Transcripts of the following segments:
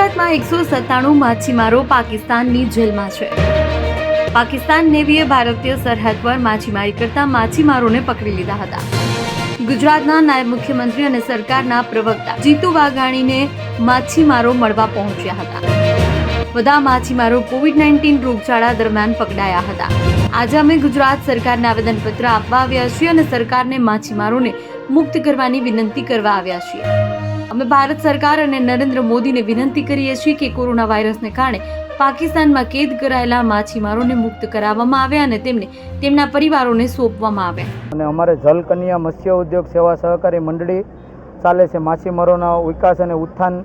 ગુજરાતમાં 197 માછીમારો પાકિસ્તાનની જેલમાં છે। પાકિસ્તાન નેવીએ ભારતીય સરહદ પર માછીમારી કરતા માછીમારોને પકડી લીધા હતા। ગુજરાતના નાયબ મુખ્યમંત્રી અને સરકારના પ્રવક્તા જીતુ વાઘાણીને માછીમારો મળવા પહોંચ્યા હતા। બધા માછીમારો કોવિડ-19 રોગચાળા દરમિયાન પકડાયા હતા। આજે અમે ગુજરાત સરકારને આવેદનપત્ર આપવા આવ્યા છીએ અને સરકારને માછીમારોને મુક્ત કરવાની વિનંતી કરવા આવ્યા છીએ। અમે ભારત સરકાર અને નરેન્દ્ર મોદીને વિનંતી કરીએ છીએ કે કોરોના વાયરસને કારણે પાકિસ્તાનમાં કેદ કરાયેલા માછીમારોને મુક્ત કરાવવામાં આવે અને તેમને તેમના પરિવારોને સોંપવામાં આવે। અને અમારે જલકન્યા મત્સ્ય ઉદ્યોગ સેવા સહકારી મંડળી ચાલે છે। માછીમારોના વિકાસ અને ઉત્થાન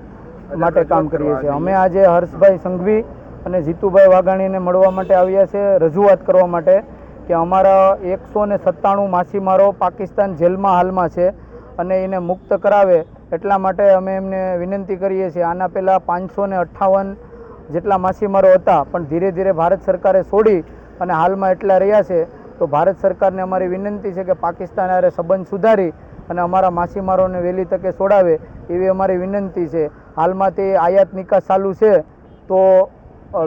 માટે કામ કરીએ છીએ। અમે આજે હર્ષભાઈ સંઘવી અને જીતુભાઈ વાઘાણીને મળવા માટે આવ્યા છે, રજૂઆત કરવા માટે કે અમારા 197 માછીમારો પાકિસ્તાન જેલમાં હાલમાં છે અને એને મુક્ત કરાવે એટલા માટે અમે એમને વિનંતી કરીએ છીએ। આના પહેલાં 558 જેટલા માછીમારો હતા, પણ ધીરે ધીરે ભારત સરકારે છોડી અને હાલમાં એટલા રહ્યા છે। તો ભારત સરકારને અમારી વિનંતી છે કે પાકિસ્તાન હારે સંબંધ સુધારી અને અમારા માછીમારોને વહેલી તકે છોડાવે એવી અમારી વિનંતી છે। હાલમાં તે આયાત નિકાસ ચાલુ છે, તો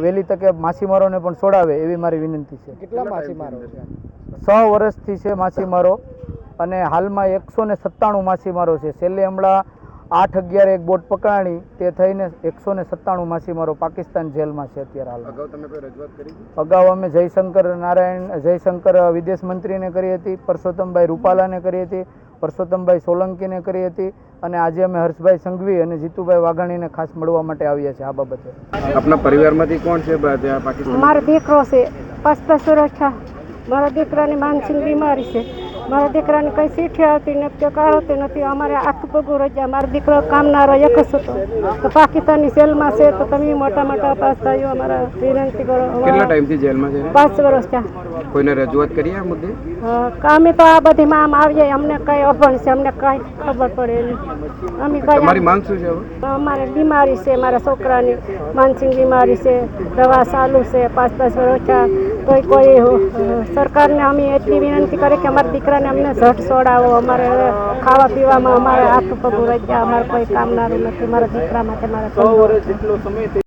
વહેલી તકે માછીમારોને પણ છોડાવે એવી મારી વિનંતી છે। કેટલા માછીમારો છે? 6 વર્ષથી છે માછીમારો અને હાલમાં 197 માછીમારો છે। છેલ્લે હમણાં 8/11 એક બોટ પકડાણી, તે થઈને 197 માછીમારો પાકિસ્તાન જેલમાં છે અત્યારે હાલ। અગાઉ તમે કોઈ રજૂઆત કરી? અગાઉ અમે જયશંકર વિદેશ મંત્રીને કરી હતી, પરસોત્તમભાઈ રૂપાલાને કરી હતી, પરસોત્તમભાઈ સોલંકીને કરી હતી અને આજે અમે હર્ષભાઈ સંઘવી અને જીતુભાઈ વાઘાણીને ખાસ મળવા માટે આવ્યા છે આ બાબતે। આપના પરિવારમાંથી કોણ છે ત્યાં પાકિસ્તાન? મારો દીકરો છે, 5 વર્ષ થયા। મારા દીકરાની માનસિક બીમારી છે। મારા દીકરાને કંઈ સીઠી આવતી નથી, કાઢતી નથી। અમારે આખું પગું રજા। મારો દીકરો કામનારો એક જ હતો, તો પાકિસ્તાનની જેલમાં છે। તો તમે મોટા મોટા પાસ થયો અમારા વિનંતી કરો। કેટલા ટાઈમથી જેલમાં છે? 5 વર્ષ થયા। કોઈને રજૂઆત કરી આ મુદ્દે? અમે તો આ બધીમાં આમ આવીએ, અમને કઈ અભણ છે, અમને કઈ ખબર પડે નહીં। અમે તમારી માંગ શું છે? અમારે બીમારી છે, મારા છોકરાની માનસિક બીમારી છે, દવા ચાલુ છે, 5 વર્ષ થયા। તોય કોઈ સરકારને અમે એટલી વિનંતી કરી કે અમારા દીકરાને અમને ઝટ છોડાવો। અમારે ખાવા પીવામાં અમારે આખું પગું રહી ગયા। અમારે કોઈ કામનારું નથી મારા દીકરા માટે। મારા